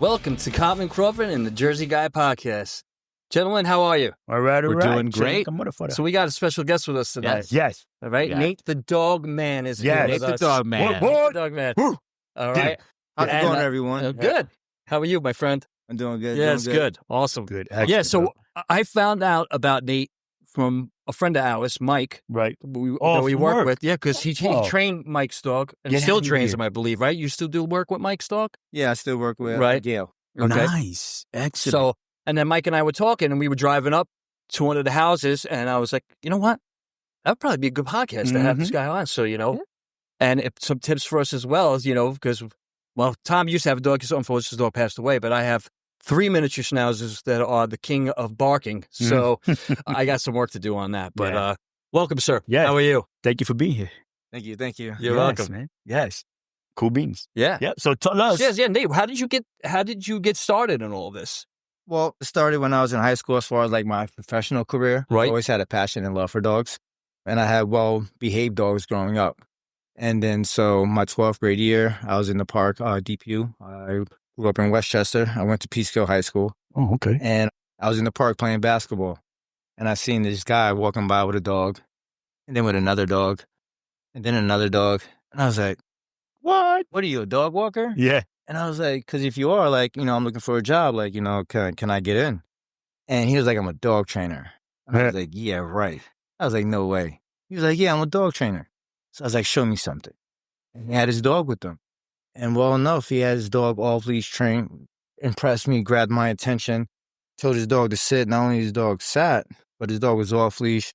Welcome to Common Crawford and the Jersey Guy podcast. Gentlemen, how are you? All right. We're doing great. So we got a special guest with us today. Yes. All right. Yeah. Nate the Dog Man is here Yes. with Nate the us. Dog Man. Nate the Dog Man. Woo. All right. How's it And, going, everyone? Good. How are you, my friend? I'm doing good. Yeah, doing it's good. Awesome. Good. Yeah, Excellent. so I found out about Nate from a friend of ours, Mike, Right. that Oh, we from work work. with. Yeah, because he Oh. trained Mike's dog and Yeah, still he trains did. him, I believe, right? You still do work with Mike's dog? Yeah, I still work with Right. Gail. Okay. Nice. Excellent. So, and then Mike and I were talking, and we were driving up to one of the houses, and I was like, you know what? That would probably be a good podcast to have this guy on. So, and some tips for us as well, as because, well, Tom used to have a dog. Unfortunately, his dog passed away, but I have 3 miniature schnauzers that are the king of barking. So I got some work to do on that. But Yeah. welcome, sir. Yes. How are you? Thank you for being here. Thank you. Thank you. You're Yes, welcome. man. Yes. Cool beans. Yeah. Yep. So tell us. Yes, yeah, Nate. How did you get started in all of this? Well, it started when I was in high school as far as like my professional career. Right. I always had a passion and love for dogs. And I had well-behaved dogs growing up. And then so my 12th grade year, I was in the park, DPU. I grew up in Westchester. I went to Peekskill High School. Oh, okay. And I was in the park playing basketball. And I seen this guy walking by with a dog. And then with another dog. And then another dog. And I was like, What? what are you, a dog walker? Yeah. And I was like, because if you are, like, I'm looking for a job, like, can I get in? And he was like, I'm a dog trainer. And I was like, yeah, right. I was like, no way. He was like, yeah, I'm a dog trainer. So I was like, show me something. And he had his dog with him. And well enough, he had his dog off-leash trained, impressed me, grabbed my attention, told his dog to sit. Not only his dog sat, but his dog was off-leash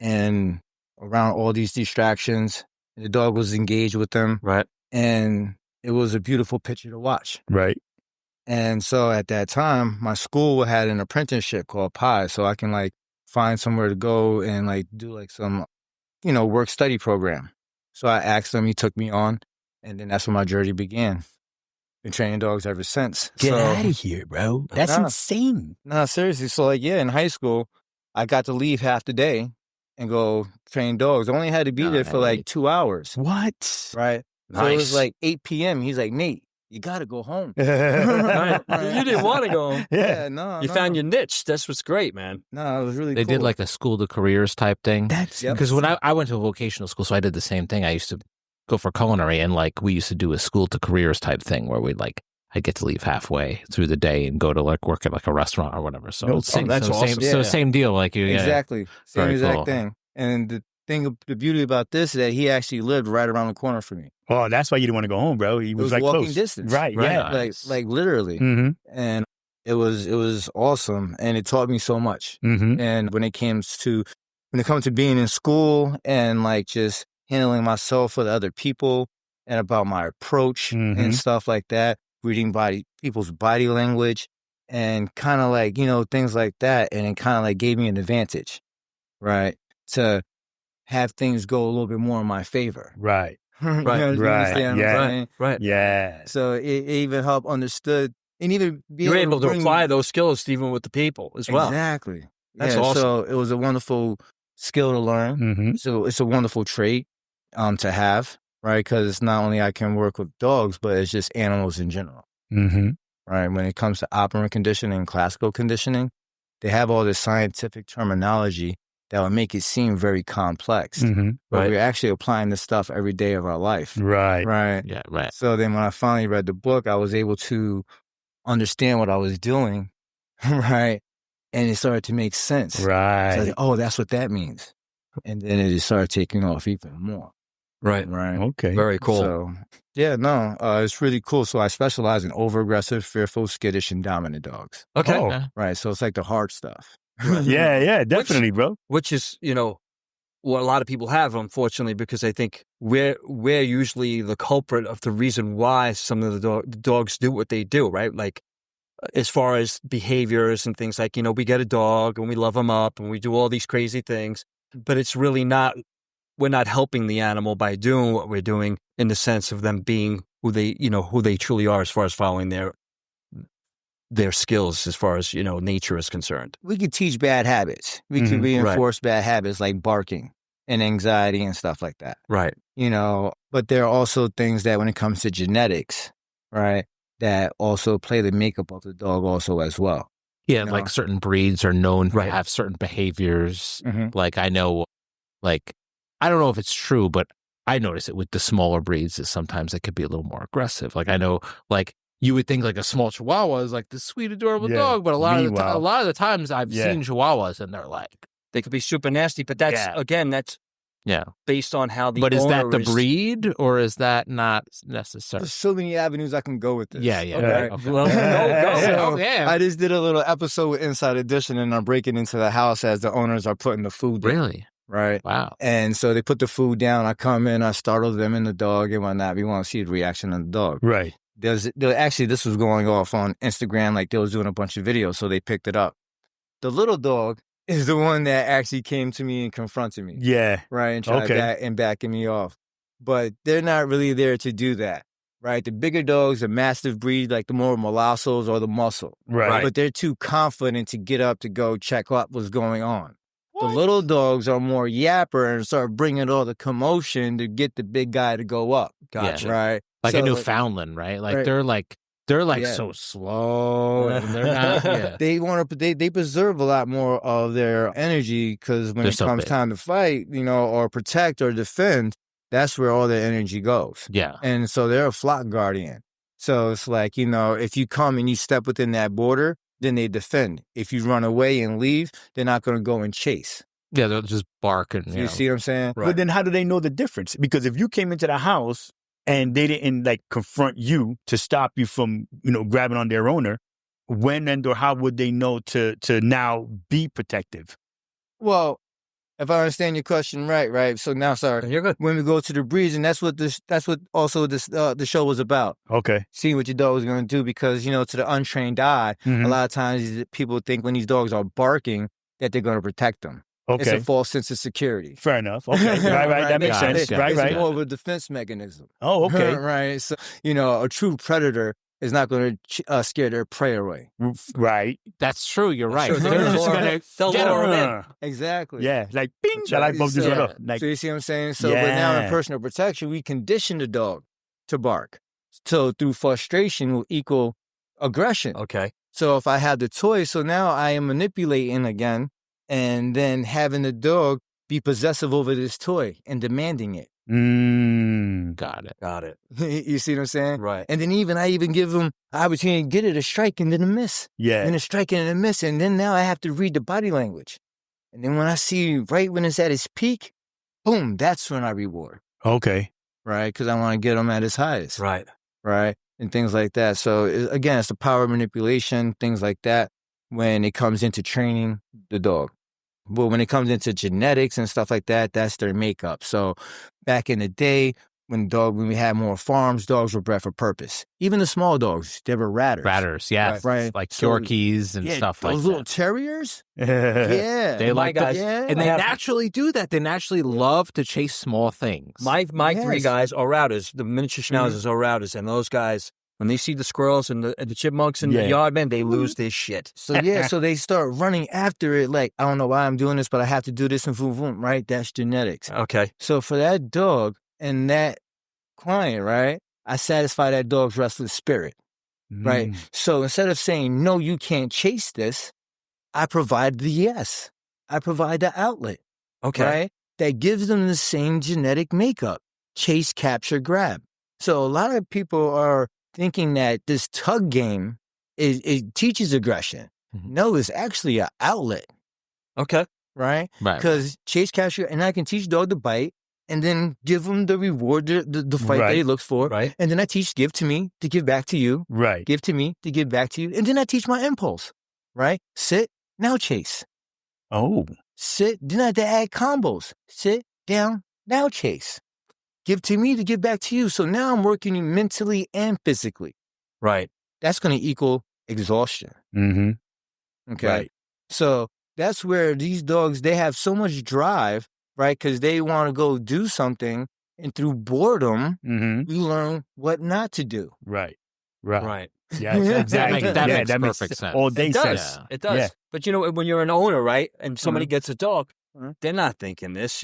and around all these distractions. And the dog was engaged with them. Right. And it was a beautiful picture to watch. Right. And so at that time, my school had an apprenticeship called PI, so I can like find somewhere to go and like do like some, work study program. So I asked him, he took me on, and then that's when my journey began. Been training dogs ever since. Get So- out of here, bro. That's Nah. insane. No, seriously. So like, yeah, in high school, I got to leave half the day and go train dogs. I only had to be there for like 2 hours, What? right? So it was Nice. like 8 p.m. He's like, Nate, you got to go home. Right. You didn't want to go home. Yeah. no. You found your niche. That's what's great, man. No, it was really They cool. did like a school to careers type thing. That's Yep. Because when I went to a vocational school, so I did the same thing. I used to go for culinary, and like we used to do a school to careers type thing where I'd get to leave halfway through the day and go to like work at like a restaurant or whatever. So No, same, that's so awesome. same, so Yeah. same deal. Like you, yeah. Exactly. Same Very exact cool. thing. And the beauty about this is that he actually lived right around the corner from me. Oh, that's why you didn't want to go home, bro. He It was was like walking close. distance. Right. Right. Yeah. Nice. Like literally. Mm-hmm. And it was awesome. And it taught me so much. Mm-hmm. And when it comes to being in school and like just handling myself with other people and about my approach Mhm. and stuff like that, reading people's body language and kind of like, things like that. And it kind of like gave me an advantage, right? To have things go a little bit more in my favor. Right. You Right. understand what I'm Yeah. saying? Right. Yeah. So it even helped understood and even be You're able to bring- apply those skills even with the people as well. Exactly. That's Yeah, awesome. So it was a wonderful skill to learn. Mm-hmm. So it's a wonderful trait to have, right? Because it's not only I can work with dogs, but it's just animals in general, Mm-hmm. right? When it comes to operant conditioning and classical conditioning, they have all this scientific terminology that would make it seem very complex. Mm-hmm. But Right. we're actually applying this stuff every day of our life, Right. right? Yeah, right. So then when I finally read the book, I was able to understand what I was doing, right? And it started to make sense. So I was Right. like, oh, that's what that means. And then it just started taking off even more, Right. right? Okay. Very cool. So, yeah, no, it's really cool. So I specialize in over-aggressive, fearful, skittish, and dominant dogs, Okay. Oh. Okay. right? So it's like the hard stuff. Yeah. Yeah. Definitely, bro. Which is, what a lot of people have, unfortunately, because I think we're usually the culprit of the reason why some of the dogs do what they do, right? Like, as far as behaviors and things like, we get a dog and we love them up and we do all these crazy things, but it's really not, we're not helping the animal by doing what we're doing in the sense of them being who they truly are as far as following their skills as far as, nature is concerned. We could teach bad habits. We could Mhm, reinforce bad habits like barking and anxiety and stuff like that. Right. But there are also things that when it comes to genetics, right? that also play the makeup of the dog also as well. Yeah, You know? like certain breeds are known to Right. have certain behaviors. Mhm. Like I know, like I don't know if it's true, but I notice it with the smaller breeds is sometimes it could be a little more aggressive. Like I know, like you would think like a small Chihuahua is like this sweet, adorable Yeah. dog, but a lot Meanwhile- of the times I've Yeah. seen Chihuahuas and they're like, They could be super nasty, but that's Yeah. again, that's yeah. based on how the But is that owner the breed or is that not necessary? There's so many avenues I can go with this. Yeah, yeah. Okay. Okay. Well, go. So, Oh, yeah. I just did a little episode with Inside Edition, and I'm breaking into the house as the owners are putting the food down, Really? right? Wow. And so they put the food down. I come in, I startle them and the dog and whatnot. We want to see the reaction of the dog. Right. Actually, this was going off on Instagram, like they was doing a bunch of videos, so they picked it up. The little dog is the one that actually came to me and confronted me, Yeah. right, and tried Okay. backing me off. But they're not really there to do that, right? The bigger dogs, the mastiff breed, like the more molossos or the muscle, Right. but they're too confident to get up to go check out what's going on. The little dogs are more yapper and start bringing all the commotion to get the big guy to go up. Gotcha. Right? Like So, a Newfoundland, right? Like Right. they're like Yeah. so slow and they're not. Yeah. They want to. They preserve a lot more of their energy because when They're it so comes big. time to fight, or protect or defend, that's where all their energy goes. Yeah. And so they're a flock guardian. So it's like, if you come and you step within that border, then they defend. If you run away and leave, they're not going to go and chase. Yeah, they'll just bark and You see what I'm saying? Right. But then how do they know the difference? Because if you came into the house and they didn't confront you to stop you from, grabbing on their owner, when and or how would they know to now be protective? Well, if I understand your question right. So now, sorry. You're good. When we go to the breeds, and that's what also the show was about. Okay. Seeing what your dog was going to do, because to the untrained eye, Mhm. a lot of times people think when these dogs are barking that they're going to protect them. It's Okay. a false sense of security. Fair enough. Okay. Right. That makes Got it. sense. Yeah. Right. It's Right. more of a defense mechanism. Oh, okay. Right. So a true predator is not going to scare their prey away. Right. That's true. You're right. Sure, They're just they'll gonna get lure 'em in. Uh, Exactly. yeah. Like, bing. The light bulb just went Yeah. off. Like, So you see what I'm saying? So, but now in Yeah. personal protection, we condition the dog to bark. So through frustration will equal aggression. Okay. So if I have the toy, so now I am manipulating again, and then having the dog be possessive over this toy and demanding it. Got it. Got it. You see what I'm saying? Right. And then I even give him an opportunity to get it a strike and then a miss. yeah. And a strike and a miss. And then now I have to read the body language. And then when I see right when it's at its peak, boom, that's when I reward. Okay. Right? Because I want to get him at his highest. Right. Right? And things like that. So again, it's the power of manipulation, things like that, when it comes into training the dog. But when it comes into genetics and stuff like that, that's their makeup. So back in the day, when we had more farms, dogs were bred for purpose. Even the small dogs, they were ratters. Ratters, yeah. Right. Like So- Yorkies and stuff like those little that. terriers. yeah. Yeah. They like guys- that. And they naturally do that. They naturally love to chase small things. My three Yes. guys are routers. The miniature schnauzers are routers, and those guys, when they see the squirrels and the chipmunks in Yeah. the yard, man, they lose their shit. So so they start running after it. Like, I don't know why I'm doing this, but I have to do this and boom, boom, right? That's genetics. Okay. So for that dog and that client, right, I satisfy that dog's restless spirit, right? So instead of saying, no, you can't chase this, I provide the yes. I provide the outlet, Okay. right? That gives them the same genetic makeup, chase, capture, grab. So a lot of people are thinking that this tug game it teaches aggression. Mhm. No, it's actually an outlet, Okay. right? Right. Because chase, capture, and I can teach dog to bite and then give him the reward, the fight that Right. he looks for. Right. And then I teach give to me to give back to you, Right. give to me to give back to you. And then I teach my impulse, right? Sit, now chase. Oh. Sit, then I have to add combos. Sit, down, now chase. Give to me to give back to you. So now I'm working you mentally and physically. Right. That's going to equal exhaustion. Mm-hmm. Okay. Right. So that's where these dogs, they have so much drive, right? Because they want to go do something. And through boredom, Mm-hmm. we learn what not to do. Right. Right. Right. Yeah. That makes yeah, perfect sense. All day It does. sense. It does. Yeah. But when you're an owner, right, and somebody gets a dog, they're not thinking this.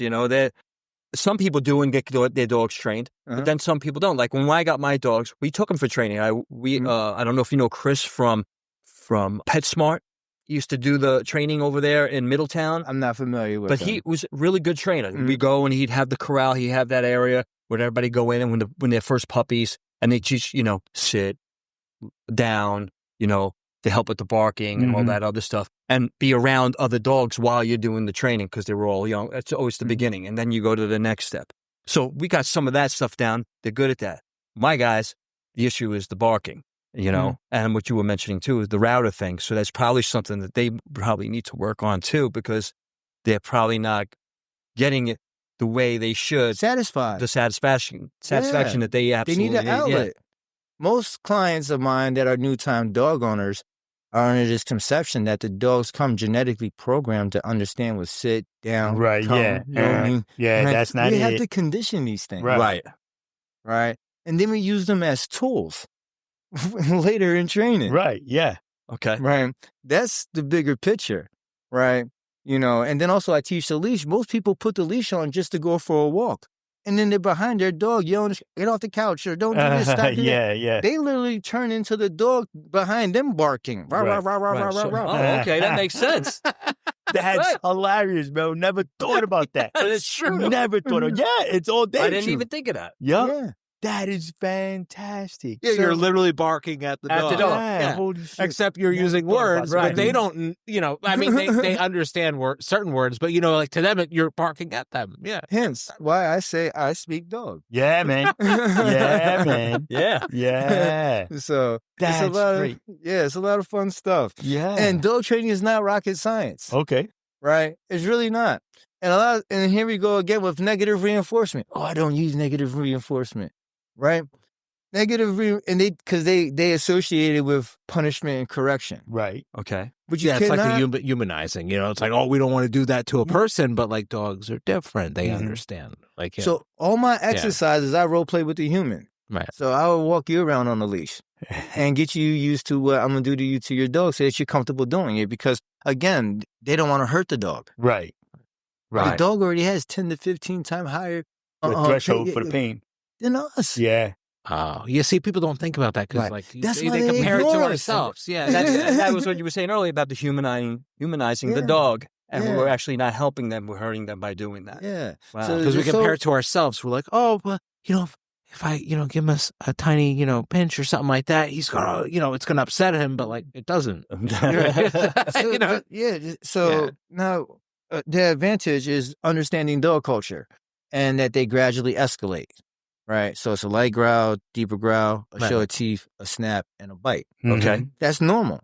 some people do and get their dogs trained, but then some people don't. Like when I got my dogs, we took them for training. I don't know if you know Chris from PetSmart. He used to do the training over there in Middletown. I'm not familiar with but him. he was a really good trainer. We go and he'd have the corral. He'd have that area where everybody go in and when they're first puppies and they teach, sit down, to help with the barking and all that other stuff and be around other dogs while you're doing the training because they were all young. That's always the beginning. And then you go to the next step. So we got some of that stuff down. They're good at that. My guys, the issue is the barking, and what you were mentioning too is the router thing. So that's probably something that they probably need to work on too because they're probably not getting it the way they should. Satisfied. The satisfaction that they absolutely need an outlet. Yeah. Most clients of mine that are new-time dog owners are under this conception that the dogs come genetically programmed to understand what sit, down, right, come, yeah. right? That's not it. We have to condition these things. Right. Right. And then we use them as tools later in training. Right, yeah. Okay. Right. That's the bigger picture, right? And then also I teach the leash. Most people put the leash on just to go for a walk. And then they're behind their dog yelling, get off the couch or don't do this, stop doing that. Yeah. They literally turn into the dog behind them barking. Rah, rah, rah, rah, rah, rah, rah. Oh, okay. That makes sense. That's hilarious, bro. Never thought about that. But it's true. Never thought of it's all day. I didn't even think of that. Yeah. That is fantastic. Yeah, you're literally barking at the dog. Yeah. Holy shit. Except you're using words, but they don't, I mean, they understand certain words, but, like to them, you're barking at them. Yeah. Hence why I say I speak dog. Yeah, man. Yeah, man. Yeah. Yeah. So That's it's a lot great. it's a lot of fun stuff. Yeah. And dog training is not rocket science. Okay. Right? It's really not. And here we go again with negative reinforcement. Oh, I don't use negative reinforcement. Right? Because they associate it with punishment and correction. Right. Okay. But you it's cannot, like the humanizing. It's like, oh, we don't want to do that to a person, but like dogs are different. They understand. Like, So all my exercises, I role play with the human. Right. So I will walk you around on the leash and get you used to what I'm going to do to you, to your dog, so that you're comfortable doing it. Because again, they don't want to hurt the dog. Right. The dog already has 10 to 15 times higher The threshold for the pain. than us. Yeah. Oh, you see, people don't think about that because, Right. like, That's they why they compare it to ignore us. ourselves. Yeah, That was what you were saying earlier about the humanizing the dog. And Yeah. we're actually not helping them. We're hurting them by doing that. Yeah. Wow. So- because we compare it to ourselves. We're like, oh, well, if I, give him a tiny, pinch or something like that, he's gonna, it's gonna upset him, but like it doesn't. So now the advantage is understanding dog culture and that they gradually escalate. Right. So it's a light growl, deeper growl, a show of teeth, a snap, and a bite. Okay. That's normal.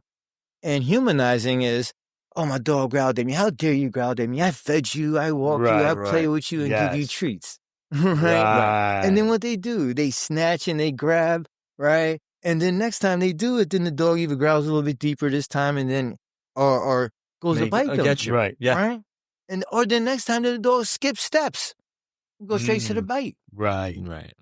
And humanizing is, oh, my dog growled at me. How dare you growl at me? I fed you, I walk you, I play with you and give you treats. Right. And then what they do, they snatch and they grab, right? And then next time they do it, then the dog either growls a little bit deeper this time and then or goes to bite them. Get you. Right. Yeah. Right? And or then next time the dog skips steps. Go straight to the bite. Right.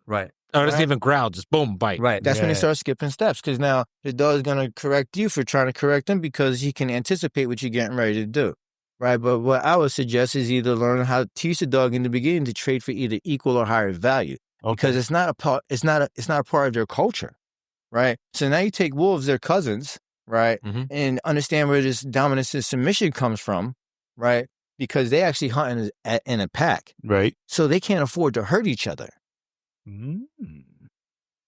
Right. Oh, it doesn't even growl, just boom, bite. Right. That's when they start skipping steps, because now the dog is going to correct you for trying to correct him because he can anticipate what you're getting ready to do. Right. But what I would suggest is either learn how to teach the dog in the beginning to trade for either equal or higher value. Because it's not a part of their culture. Right. So now you take wolves, their cousins, right, and understand where this dominance and submission comes from, right? Because they actually hunt in a pack. Right. So they can't afford to hurt each other.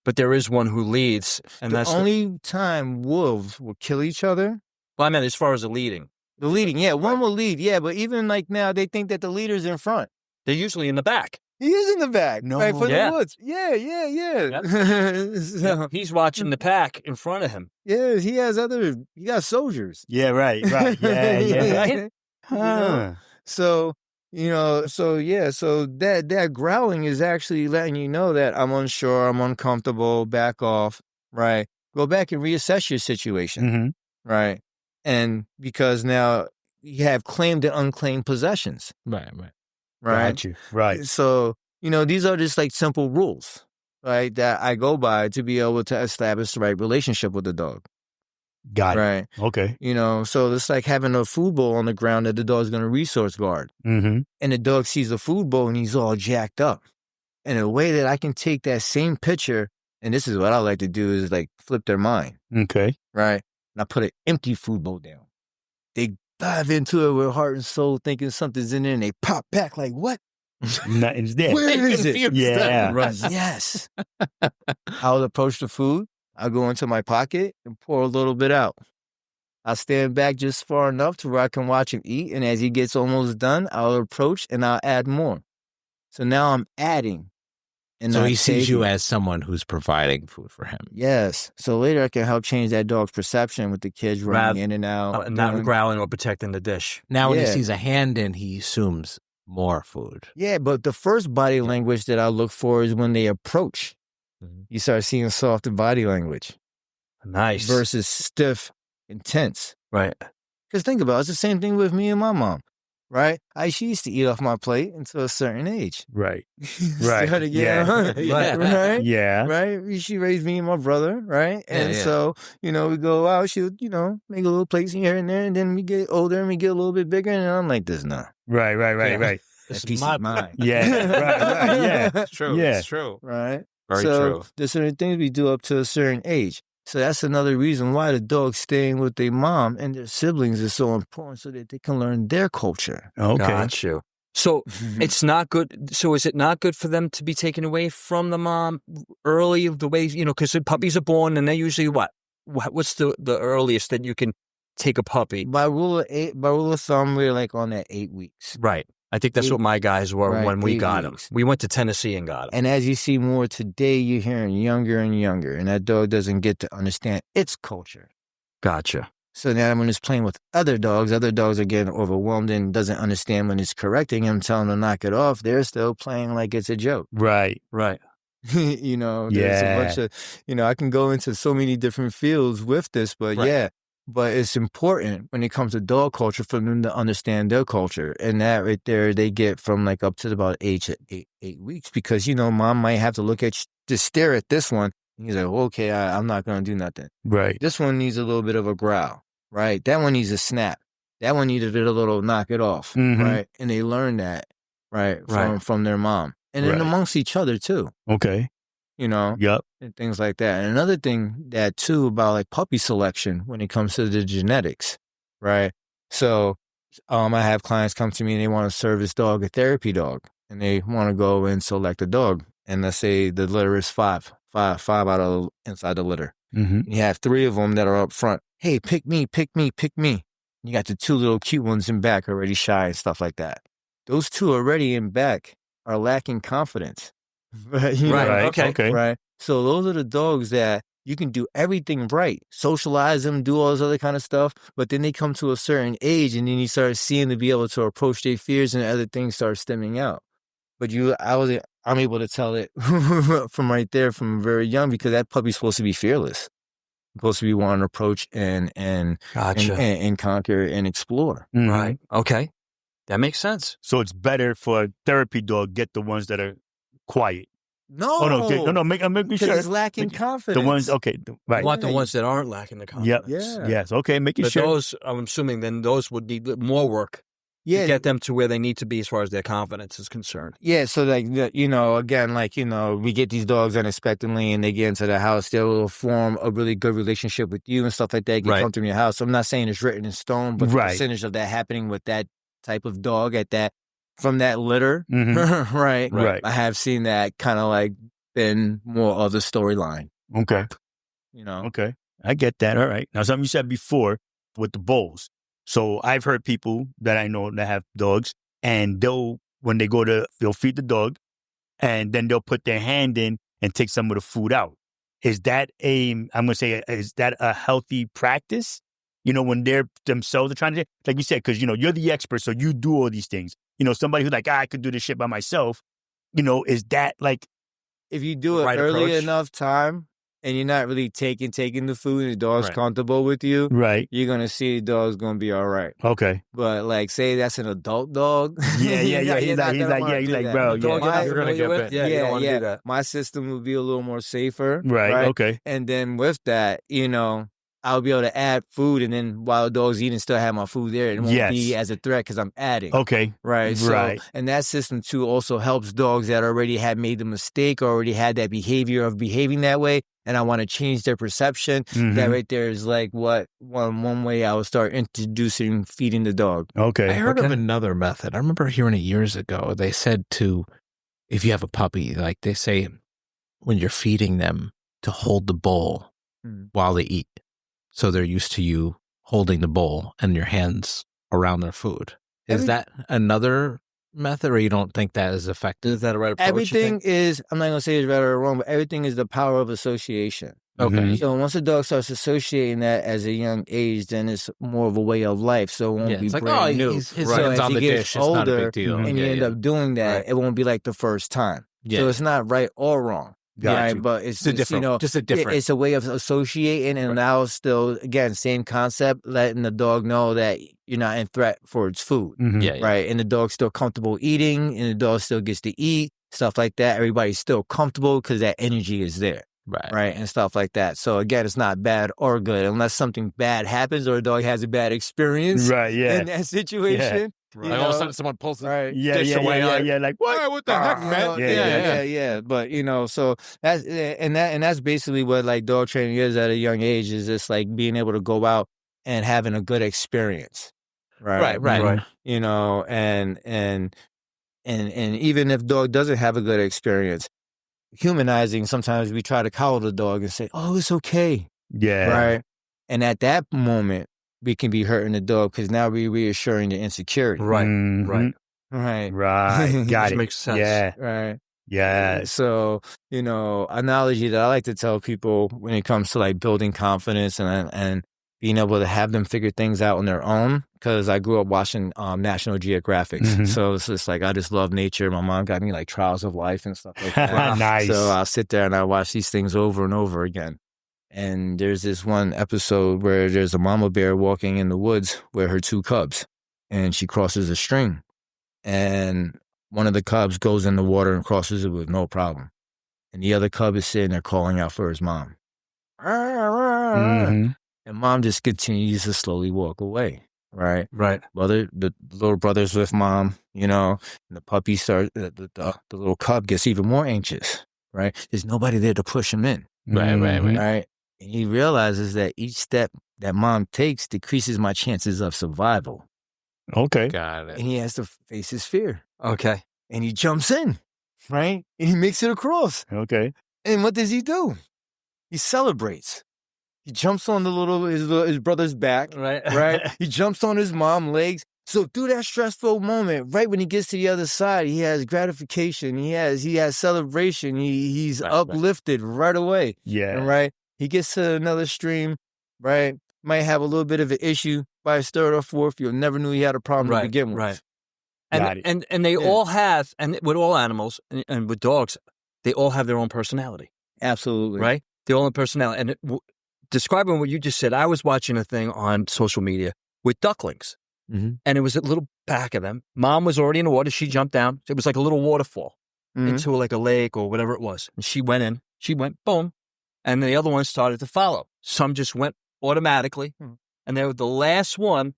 But there is one who leads. And that's the only time wolves will kill each other. Well, I meant as far as the leading. The leading, yeah. One will lead, yeah. But even like now, they think that the leader's in front. They're usually in the back. He is in the back. No. Right, for Yeah. the woods. Yeah. So, He's watching the pack in front of him. yeah, he got soldiers. Yeah, right. Yeah. Huh. So that growling is actually letting you know that I'm unsure, I'm uncomfortable, back off, right? Go back and reassess your situation, right? And because now you have claimed and unclaimed possessions, Right. Got you. Right. So, these are just like simple rules, right, that I go by to be able to establish the right relationship with the dog. Got it. Right. Okay. So it's like having a food bowl on the ground that the dog's going to resource guard. Mm-hmm. And the dog sees the food bowl and he's all jacked up. And a way that I can take that same picture, and this is what I like to do, is like flip their mind. Okay. Right. And I put an empty food bowl down. They dive into it with heart and soul thinking something's in there and they pop back like, what? Nothing's there. Where is it? Yeah. Right. Yes. I'll approach the food. I'll go into my pocket and pour a little bit out. I'll stand back just far enough to where I can watch him eat. And as he gets almost done, I'll approach and I'll add more. So now I'm adding. And so he sees you as someone who's providing food for him. Yes. So later I can help change that dog's perception with the kids running in and out. Not growling or protecting the dish. Now when he sees a hand in, he assumes more food. Yeah, but the first body language that I look for is when they approach. Mm-hmm. You start seeing softer body language. Nice. Versus stiff, intense. Right. Because think about it, it's the same thing with me and my mom. Right? She used to eat off my plate until a certain age. Right. Right. Right? Yeah. Right? She raised me and my brother, right? And so, we go out, she would, make a little plates here and there, and then we get older and we get a little bit bigger, and I'm like this now. Right. This is my mind. Yeah. Right. Yeah. It's true. Yeah. It's true. Right? Very true. There's certain things we do up to a certain age. So that's another reason why the dog staying with their mom and their siblings is so important, so that they can learn their culture. Okay. Got you. So it's not good. So is it not good for them to be taken away from the mom early, the way, because puppies are born and they're usually what? What's the earliest that you can take a puppy? By rule of thumb, we're like on that 8 weeks. Right. I think that's what my guys were when we got them. weeks. We went to Tennessee and got them. And as you see more today, you're hearing younger and younger, and that dog doesn't get to understand its culture. Gotcha. So now when it's playing with other dogs are getting overwhelmed and doesn't understand when it's correcting him, telling them to knock it off. They're still playing like it's a joke. Right. There's a bunch of, I can go into so many different fields with this, but but it's important when it comes to dog culture for them to understand their culture. And that right there, they get from like up to about eight weeks, because, mom might have to look at, just stare at this one. And he's like, okay, I'm not going to do nothing. Right. This one needs a little bit of a growl, right? That one needs a snap. That one needed a little knock it off, right? And they learn that, right, from their mom. And then amongst each other too. Okay. Yep. And things like that. And another thing that too about like puppy selection when it comes to the genetics, right? So I have clients come to me and they want to serve this dog a therapy dog, and they want to go and select a dog. And let's say the litter is five out of inside the litter. Mm-hmm. You have 3 of them that are up front. Hey, pick me. You got the 2 little cute ones in back already shy and stuff like that. Those 2 already in back are lacking confidence. Okay. Right. So those are the dogs that you can do everything right, socialize them, do all this other kind of stuff, but then they come to a certain age and then you start seeing to be able to approach their fears and other things start stemming out. But I'm able to tell it from right there, from very young, because that puppy's supposed to be fearless, supposed to be wanting to approach and conquer and explore. Mm-hmm. Right. Okay. That makes sense. So it's better for a therapy dog, get the ones that are quiet. No. Oh, no. Make me sure. It's lacking confidence. The ones, okay, right. You want the ones that aren't lacking the confidence. Yeah. Yes. Okay, making But sure. those, I'm assuming, then those would need more work to get them to where they need to be as far as their confidence is concerned. Yeah, so like, again, like, we get these dogs unexpectedly and they get into the house, they'll form a really good relationship with you and stuff like that, come to your house. So I'm not saying it's written in stone, but the percentage of that happening with that type of dog from that litter, right? I have seen that kind of like been more of the storyline. Okay. Okay. I get that. All right. Now, something you said before with the bowls. So I've heard people that I know that have dogs, and when they go they'll feed the dog, and then they'll put their hand in and take some of the food out. Is that is that a healthy practice? When they're themselves are trying to, like you said, because, you're the expert, so you do all these things. Somebody who's like, I could do this shit by myself, is that like... If you do it early enough time and you're not really taking the food and the dog's comfortable with you, you're going to see the dog's going to be all right. Okay. But like, say that's an adult dog. Yeah. He's like, bro, you're going to get bit. You don't want to do that. My system will be a little more safer. Right. Okay. And then with that, I'll be able to add food, and then while the dog's eating, still have my food there. It won't be as a threat because I'm adding. Okay. Right. So, and that system too also helps dogs that already had made the mistake, or already had that behavior of behaving that way, and I want to change their perception. That right there is like one way I would start introducing feeding the dog. Okay. I heard of another method. I remember hearing it years ago. They said if you have a puppy, like they say when you're feeding them, to hold the bowl while they eat. So they're used to you holding the bowl and your hands around their food. Is that another method, or you don't think that is effective? Is that a right approach? Everything is, I'm not going to say it's right or wrong, but everything is the power of association. Okay. So once a dog starts associating that as a young age, then it's more of a way of life. So it won't be it's brand new. His So hands as on he the gets dish. It's not a older big deal. and you end up doing that, it won't be like the first time. So it's not right or wrong. Right, but it's a different, just a different. It's a way of associating, and now still, again, same concept, letting the dog know that you're not in threat for its food. Right, and the dog's still comfortable eating, and the dog still gets to eat, stuff like that. Everybody's still comfortable because that energy is there. Right, and stuff like that. So again, it's not bad or good unless something bad happens or a dog has a bad experience. In that situation. Right. Like all of a sudden someone pulls the dish away. Like what? What the heck, man? Yeah. But so that's basically what like dog training is at a young age, is just like being able to go out and having a good experience. Right. And even if dog doesn't have a good experience, humanizing, sometimes we try to coddle the dog and say, "Oh, it's okay." Right. And at that moment, we can be hurting the dog because now we're reassuring the insecurity. Right. Got it. Makes sense. Yeah. So, analogy that I like to tell people when it comes to like building confidence and being able to have them figure things out on their own, because I grew up watching National Geographic. So it's just like, I just love nature. My mom got me like Trials of Life and stuff like that. Nice. So I'll sit there and I watch these things over and over again. And there's this one episode where there's a mama bear walking in the woods with her 2 cubs, and she crosses a stream, and one of the cubs goes in the water and crosses it with no problem. And the other cub is sitting there calling out for his mom. And mom just continues to slowly walk away. Right. The little brother's with mom, and the puppy starts, the little cub gets even more anxious. Right. There's nobody there to push him in. Right. And he realizes that each step that mom takes decreases my chances of survival. Okay. Got it. And he has to face his fear. Okay. And he jumps in, right? And he makes it across. Okay. And what does he do? He celebrates. He jumps on his brother's back, right? He jumps on his mom's legs. So through that stressful moment, right when he gets to the other side, he has gratification. He has celebration. He's uplifted right away. Yeah. Right? He gets to another stream, right? Might have a little bit of an issue. By his third or fourth, you'll never knew he had a problem to begin with. Right. And they all have, and with all animals and with dogs, they all have their own personality. Absolutely. Right? Their own personality. And describing what you just said, I was watching a thing on social media with ducklings. And it was a little pack of them. Mom was already in the water. She jumped down. It was like a little waterfall into like a lake or whatever it was. And she went in. She went, boom. And the other ones started to follow. Some just went automatically. And they were the last one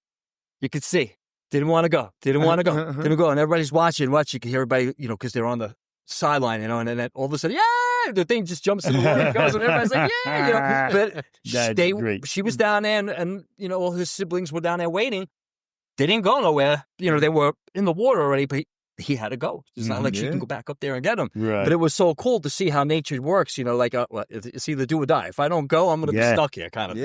you could see. Didn't want to go. Didn't go. And everybody's watching. You can hear everybody, because they're on the sideline, and then all of a sudden, the thing just jumps in the water and goes, and everybody's like, But great. She was down there, and all his siblings were down there waiting. They didn't go nowhere. They were in the water already, but he had to go. It's not like she can go back up there and get him. Right. But it was so cool to see how nature works, it's either do or die. If I don't go, I'm going to be stuck here, kind of.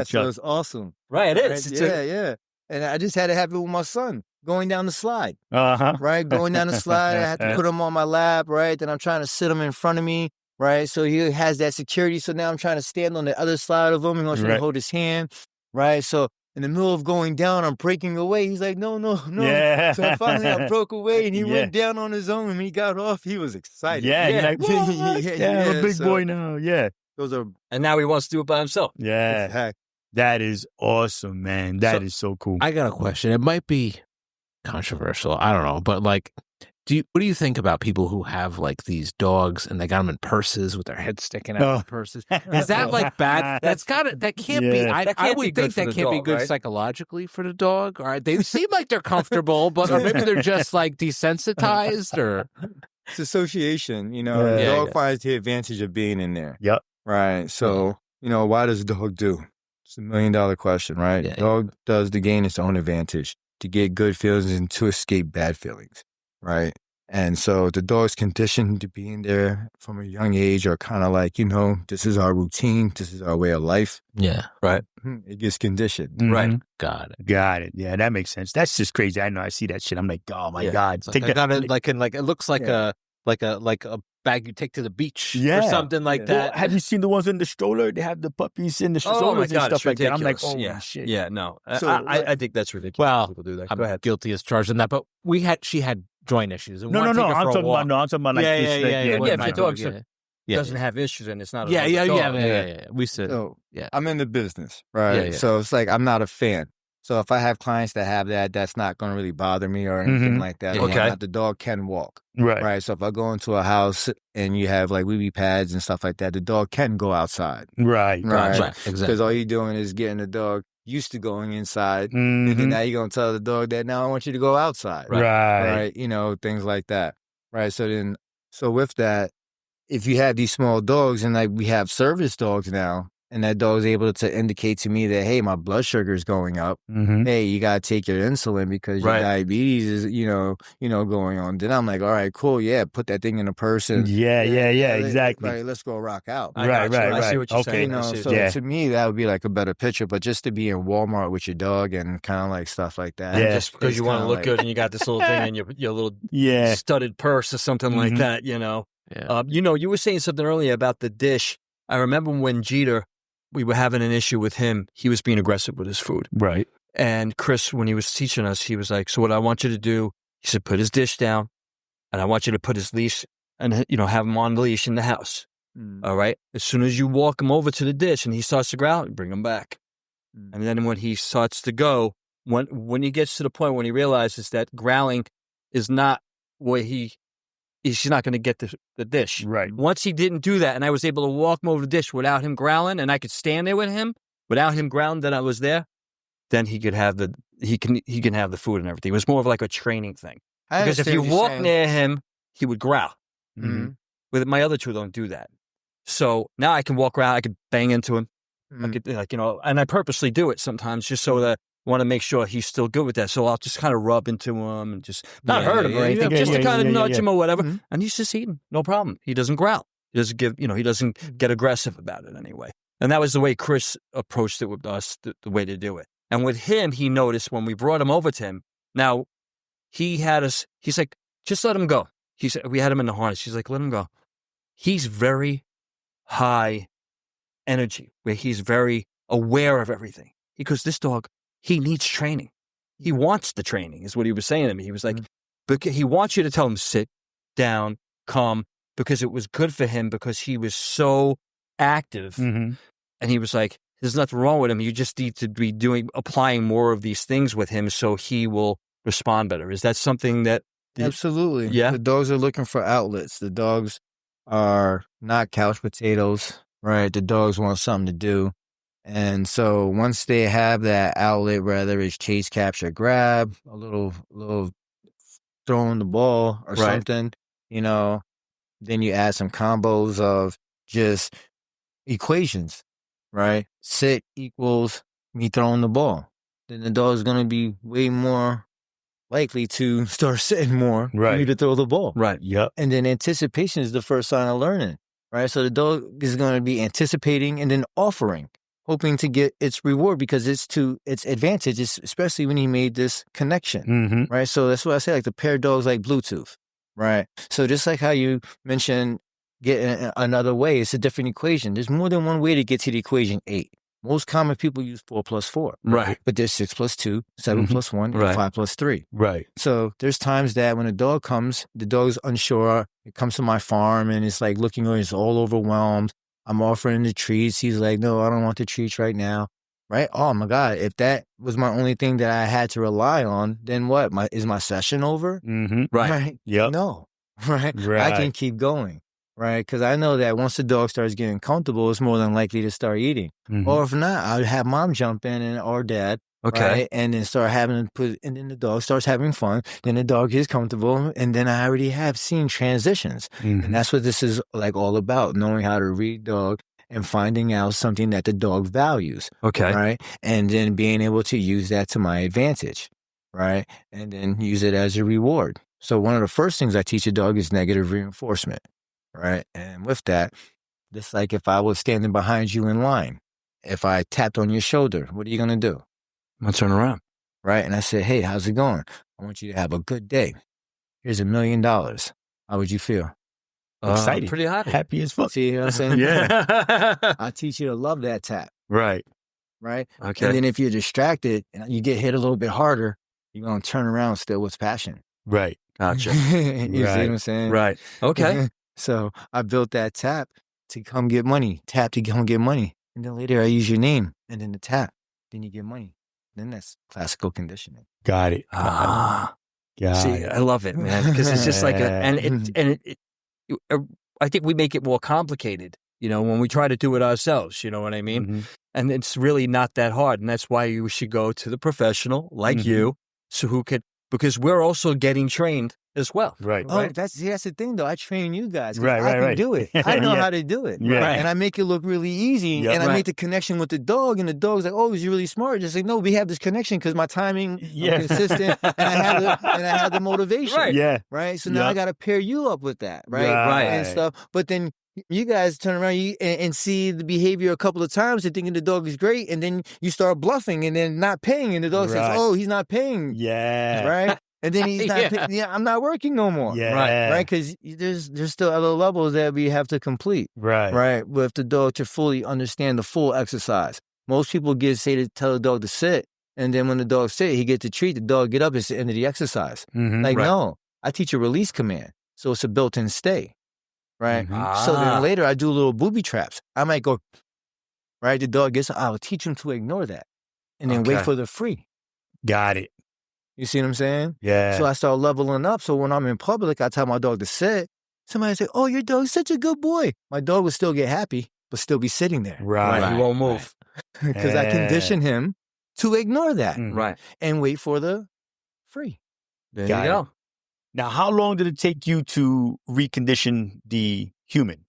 So it's awesome. Right, it is. Yeah. And I just had it happen with my son going down the slide. Right, going down the slide. I had to put him on my lap, right? Then I'm trying to sit him in front of me, right? So he has that security. So now I'm trying to stand on the other side of him and I'm trying to hold his hand, right? So in the middle of going down, I'm breaking away. He's like, no. Yeah. So finally I broke away and he went down on his own. And when he got off, he was excited. Yeah. I'm a big boy now. Yeah. And now he wants to do it by himself. Yeah. Exactly. That is awesome, man. That is so cool. I got a question. It might be controversial. I don't know. But like, What do you think about people who have like these dogs and they got them in purses with their heads sticking out of the purses? Is that like bad? That can't be. I would think that can't be good psychologically for the dog. All right, they seem like they're comfortable, but or maybe they're just like desensitized or it's association. The dog finds the advantage of being in there. Yep. Right. So why does a dog do? It's $1 million question, right? Yeah. Dog does to gain its own advantage, to get good feelings and to escape bad feelings. Right. And so the dog's conditioned to be in there from a young age are kind of like, this is our routine. This is our way of life. Yeah. Right. It gets conditioned. Mm-hmm. Right. Got it. Yeah, that makes sense. That's just crazy. I know. I see that shit. I'm like, oh my God. Like it looks like a bag you take to the beach or something like that. Well, have you seen the ones in the stroller? They have the puppies in the strollers and stuff like that. I'm like, oh shit. Yeah, no. So, I think that's ridiculous. Well, people do that. I'm Go ahead. guilty as charged in that, but she had joint issues. No. I'm talking about like this. If the dog doesn't have issues and it's not a dog. Yeah. We said, I'm in the business, right? Yeah. So it's like I'm not a fan. So if I have clients that have that, that's not going to really bother me or anything like that. Okay. The dog can walk. Right. So if I go into a house and you have like wee pads and stuff like that, the dog can go outside. Right. Exactly. Because all you're doing is getting the dog used to going inside. Mm-hmm. And then now you're going to tell the dog that now I want you to go outside. Right. Things like that. Right. So with that, if you have these small dogs and like we have service dogs now, and that dog's able to indicate to me that, hey, my blood sugar is going up. Mm-hmm. Hey, you got to take your insulin because your diabetes is, going on. Then I'm like, all right, cool. Yeah, put that thing in a purse. Yeah, exactly. Right, let's go rock out. Right. I see what you're saying. So to me, that would be like a better picture. But just to be in Walmart with your dog and kind of like stuff like that. Yeah. Just because you want to look good and you got this little thing in your little studded purse or something like that, Yeah. You were saying something earlier about the dish. I remember when Jeter, we were having an issue with him. He was being aggressive with his food. Right. And Chris, when he was teaching us, he was like, so what I want you to do, he said, put his dish down and I want you to put his leash and, have him on the leash in the house. All right. As soon as you walk him over to the dish and he starts to growl, bring him back. And then when he starts to go, when he gets to the point when he realizes that growling is not where he's not going to get the dish. Right. Once he didn't do that and I was able to walk him over the dish without him growling and I could stand there with him without him growling that I was there, then he could have he can have the food and everything. It was more of like a training thing. Because if you walk near him, he would growl. Mm-hmm. With my other two don't do that. So now I can walk around, I could bang into him. I could, and I purposely do it sometimes just so that I want to make sure he's still good with that. So I'll just kind of rub into him and just not hurt him or anything, just to kind of nudge him or whatever. And he's just eating, no problem. He doesn't growl. He doesn't he doesn't get aggressive about it anyway. And that was the way Chris approached it with us, the way to do it. And with him, he noticed when we brought him over to him, now he had us, he's like, just let him go. He said, we had him in the harness. He's like, let him go. He's very high energy, where he's very aware of everything. Because this dog, he needs training. He wants the training, is what he was saying to me. He was like, because he wants you to tell him, sit down, calm, because it was good for him because he was so active. And he was like, there's nothing wrong with him. You just need to be applying more of these things with him so he will respond better. Is that something that... Absolutely. Yeah. The dogs are looking for outlets. The dogs are not couch potatoes, right? The dogs want something to do. And so once they have that outlet, whether it's chase, capture, grab, a little throwing the ball or something, then you add some combos of just equations, right? Sit equals me throwing the ball. Then the dog's going to be way more likely to start sitting more for you to throw the ball. Right. Yep. And then anticipation is the first sign of learning, right? So the dog is going to be anticipating and then offering, hoping to get its reward because it's to its advantage, especially when he made this connection, right? So that's what I say, like the pair dogs like Bluetooth, right? So just like how you mentioned getting another way, it's a different equation. There's more than one way to get to the equation 8. Most common people use 4 plus 4. Right. But there's 6 plus 2, 7 plus 1, and 5 plus 3. Right. So there's times that when a dog comes, the dog's unsure. It comes to my farm and it's like looking, it's all overwhelmed. I'm offering the treats. He's like, no, I don't want the treats right now. right? Oh my God, if that was my only thing that I had to rely on, then what? Is my session over? Mm-hmm. Right? Yep. No, right? Right. I can keep going, right? Because I know that once the dog starts getting comfortable, it's more than likely to start eating. Mm-hmm. Or if not, I'd have mom jump in or dad. Okay. Right? And then start having to put, and then the dog starts having fun. Then the dog gets comfortable. And then I already have seen transitions. Mm-hmm. And that's what this is like all about, knowing how to read dog and finding out something that the dog values. Okay. Right? And then being able to use that to my advantage. Right? And then use it as a reward. So one of the first things I teach a dog is negative reinforcement. Right? And with that, just like if I was standing behind you in line, if I tapped on your shoulder, what are you going to do? I'm going to turn around. Right? And I said, hey, how's it going? I want you to have a good day. Here's $1 million. How would you feel? Excited. Pretty happy. Happy as fuck. See what I'm saying? Yeah. I teach you to love that tap. Right. Right? Okay. And then if you're distracted and you get hit a little bit harder, you're going to turn around still with passion. Right. Gotcha. You see what I'm saying? Right. Okay. So I built that tap to come get money. Tap to come get money. And then later I use your name and then the tap. Then you get money. Then that's classical conditioning. Got it. Ah. Got See, it. I love it, man, because it's just like I think we make it more complicated, when we try to do it ourselves, you know what I mean? Mm-hmm. And it's really not that hard. And that's why you should go to the professional like you, so because we're also getting trained as well. Right. Oh, that's the thing, though. I train you guys. Right, I can right. do it. I know Yeah. how to do it. Yeah. Right. And I make it look really easy. Yep. And I Right. make the connection with the dog. And the dog's like, oh, he's really smart. Just like, no, we have this connection because my timing is consistent. and I have the motivation. Right. Yeah. Right. So now I got to pair you up with that. Right. Right. And stuff. But then you guys turn around and see the behavior a couple of times and thinking the dog is great. And then you start bluffing and then not paying. And the dog says, Right. oh, he's not paying. Yeah. Right. And then he's not paying. Yeah, I'm not working no more. Yeah. Right, because there's still other levels that we have to complete. Right. Right, with the dog to fully understand the full exercise. Most people tell the dog to sit, and then when the dog sit, he gets the treat. The dog get up. It's the end of the exercise. Mm-hmm. Like Right. no, I teach a release command, so it's a built-in stay. Right. Mhm. So then later I do little booby traps. I might go. Right, the dog gets. I'll teach him to ignore that, and then wait Okay. for the free. Got it. You see what I'm saying? Yeah. So I start leveling up. So when I'm in public, I tell my dog to sit. Somebody say, oh, your dog's such a good boy. My dog would still get happy, but still be sitting there. Right. He won't move. Because I condition him to ignore that Mhm. Right. and wait for the free. There Got you it. go. Now, how long did it take you to recondition the human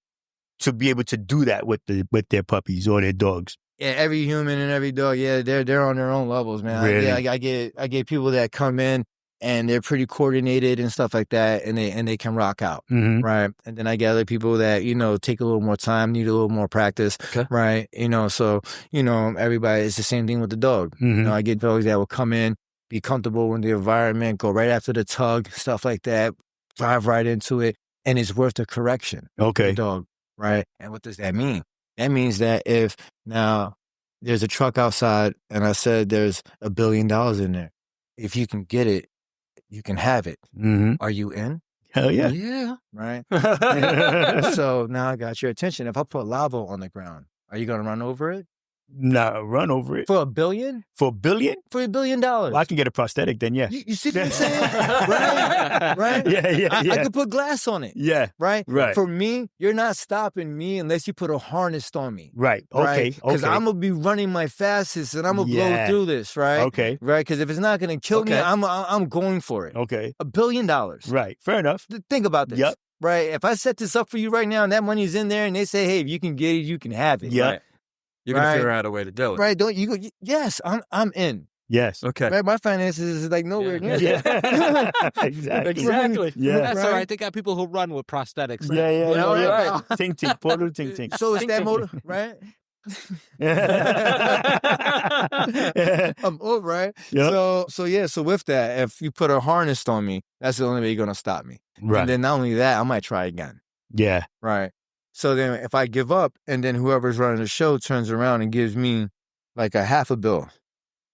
to be able to do that with their puppies or their dogs? Yeah, every human and every dog, they're on their own levels, man. Really? I get people that come in and they're pretty coordinated and stuff like that, and they can rock out. Mm-hmm. Right. And then I get other people that, take a little more time, need a little more practice. Okay. Right. So, everybody, it's the same thing with the dog. Mm-hmm. I get dogs that will come in, be comfortable in the environment, go right after the tug, stuff like that, drive right into it. And it's worth the correction. Okay. The dog. Right. And what does that mean? That means that if now there's a truck outside and I said there's $1 billion in there, if you can get it, you can have it. Mm-hmm. Are you in? Hell yeah. Yeah. Right. So now I got your attention. If I put lava on the ground, are you going to run over it? Nah, run over it. For $1 billion? For $1 billion? For $1 billion. Well, I can get a prosthetic then, yeah. You see what I'm saying? Right? Yeah. I could put glass on it. Yeah. Right? Right. For me, you're not stopping me unless you put a harness on me. Right. Okay. Because Okay. I'm going to be running my fastest and I'm going to blow Yeah. through this, right? Okay. Right? Because if it's not going to kill me, Okay. I'm going for it. Okay. $1 billion. Right. Fair enough. Think about this. Yep. Right? If I set this up for you right now and that money's in there and they say, hey, if you can get it, you can have it. Yep. Right. You're going Right. to figure out a way to do it. Right? Don't you go, yes, I'm in. Yes. Okay. Right? My finances is like nowhere near Yeah. that. Exactly. Exactly. Yeah. That's all Right. right. They got people who run with prosthetics. Yeah. know, Yeah. right. Tink, tink. Poor little tink, tink. So it's Think that so. motor, right? Yeah. I'm all right. Yep. So with that, if you put a harness on me, that's the only way you're gonna stop me. Right. And then not only that, I might try again. Yeah. Right. So then if I give up and then whoever's running the show turns around and gives me like a $500 million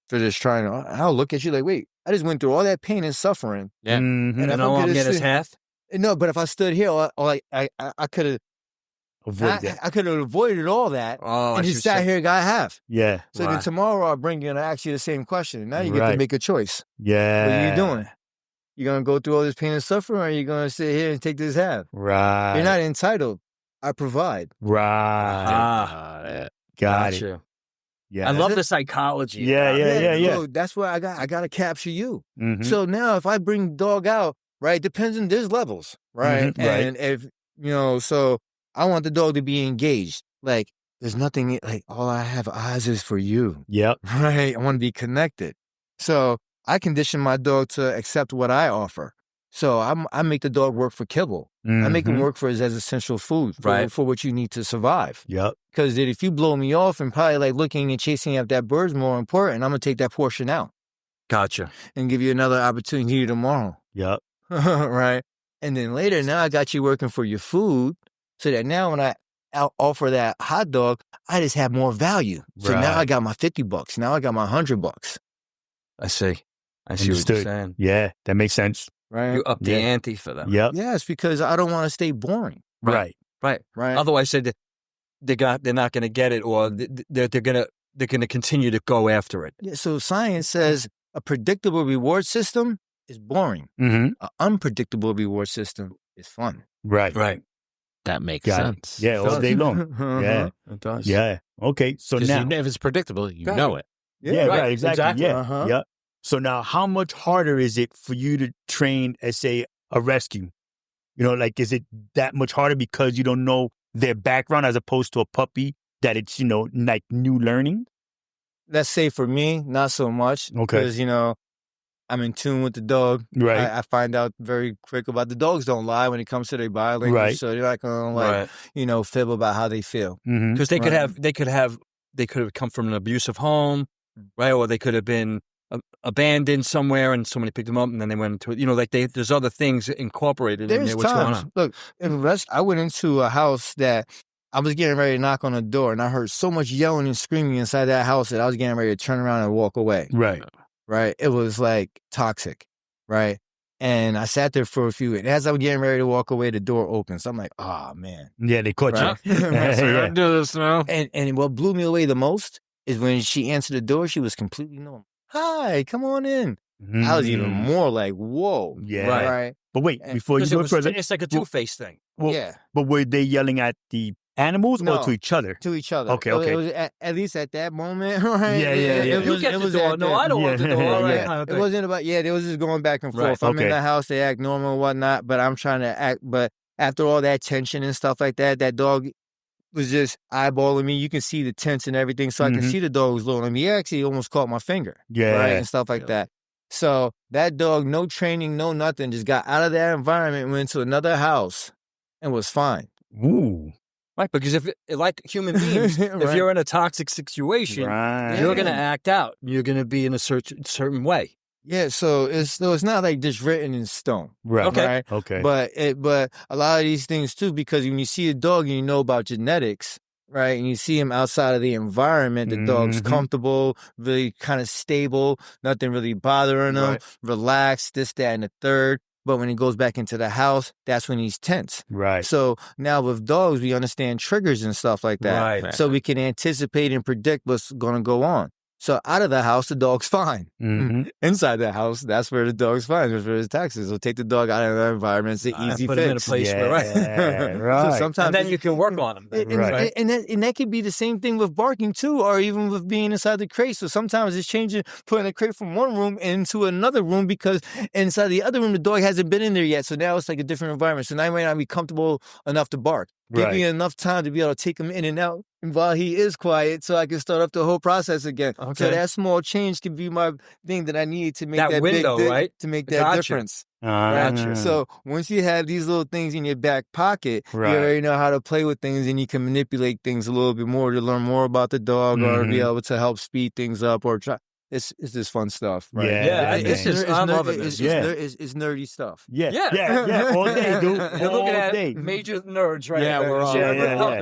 for just trying to, I'll look at you like, wait, I just went through all that pain and suffering. Yeah. Mhm. And And if all I'm I'm gonna getting is sit- half. No, but if I stood here, I could have avoid that. I could have avoided all that and just sat here and got half. Yeah. So then tomorrow I'll bring you and I ask you the same question. And now you get to make a choice. Yeah. What are you doing? You going to go through all this pain and suffering, or are you going to sit here and take this half? Right. You're not entitled. I provide. Right. Got it. You. Yeah. I love the psychology. Yeah. So that's why I got to capture you. Mm-hmm. So now if I bring dog out, right, depends on there's levels, right? Mm-hmm. And if, so I want the dog to be engaged. Like, there's nothing, like, all I have eyes is for you. Yep. Right? I want to be connected. So I condition my dog to accept what I offer. So I make the dog work for kibble. Mm-hmm. I make him work for his essential food, for what you need to survive. Yep. Because if you blow me off and probably like looking and chasing after that bird's more important, I'm going to take that portion out. Gotcha. And give you another opportunity tomorrow. Yep. Right? And then later, now I got you working for your food so that now when I offer that hot dog, I just have more value. So now I got my $50. Now I got my $100. I see. I see what you're saying. Yeah, that makes sense. Right. You up the ante for them. Yep. Yes, because I don't want to stay boring. Right. Otherwise, they're not going to get it, or they're going to continue to go after it. Yeah. So science says a predictable reward system is boring. Mm-hmm. An unpredictable reward system is fun. Right. That makes sense. Yeah, all day long. Yeah, it does. Yeah. Okay. So now, if it's predictable, you know it. Yeah. Right. Exactly. Yeah. Uh-huh. Yeah. So now, how much harder is it for you to train as, say, a rescue? Like, is it that much harder because you don't know their background as opposed to a puppy that it's, like new learning? Let's say for me, not so much. Okay. Because, I'm in tune with the dog. Right. I find out very quick about the dogs don't lie when it comes to their body language. Right. So they're not going to, fib about how they feel. Because they could have come from an abusive home, right? Or they could have been abandoned somewhere and somebody picked them up and then they went into there's other things incorporated in there. What's going on? Look, I went into a house that I was getting ready to knock on the door and I heard so much yelling and screaming inside that house that I was getting ready to turn around and walk away. Right. It was like toxic. Right. And I sat there for a few, and as I was getting ready to walk away, the door opens. I'm like, oh man. Yeah, they caught you. I do this now. And what blew me away the most is when she answered the door, she was completely normal. Hi, come on in. I was even more like, whoa. Yeah. Right. But wait, before you go further. It's like a two-faced thing. Well, yeah. But were they yelling at the animals or to each other? To each other. Okay. It was at least at that moment, right? Yeah. You get the door. No, I don't want the door. Right? Kind of it wasn't about, they was just going back and forth. I'm in the house, they act normal and whatnot, but I'm trying to act. But after all that tension and stuff like that, that dog was just eyeballing me. You can see the tense and everything. So I can see the dog was looking at me. He actually almost caught my finger. Yeah. Right. And stuff like that. So that dog, no training, no nothing, just got out of that environment, went to another house and was fine. Ooh. Right. Because if, like human beings, if you're in a toxic situation, you're going to act out. You're going to be in a certain way. Yeah, so it's not like just written in stone, right? Okay. But a lot of these things too, because when you see a dog and you know about genetics, right, and you see him outside of the environment, the dog's comfortable, really kind of stable, nothing really bothering him, relaxed, this, that, and the third. But when he goes back into the house, that's when he's tense. Right. So now with dogs, we understand triggers and stuff like that. Right. So we can anticipate and predict what's going to go on. So out of the house, the dog's fine. Inside the house, that's where the dog's fine. That's where his taxes. So take the dog out of that environment. It's an easy put fix. him in a place right. So sometimes, and then you can work on him. And that could be the same thing with barking too, or even with being inside the crate. So sometimes it's changing, putting the crate from one room into another room because inside the other room, the dog hasn't been in there yet. So now it's like a different environment. So now you might not be comfortable enough to bark. Give me enough time to be able to take him in and out while he is quiet so I can start up the whole process again. Okay. So that small change can be my thing that I need to make that window, big right? To make that difference. Gotcha. So once you have these little things in your back pocket, you already know how to play with things and you can manipulate things a little bit more to learn more about the dog or be able to help speed things up or try. It's just fun stuff, right? Yeah, I'm loving this. It's nerdy stuff. Yeah, all day, dude. You're looking at major nerds right now. We're all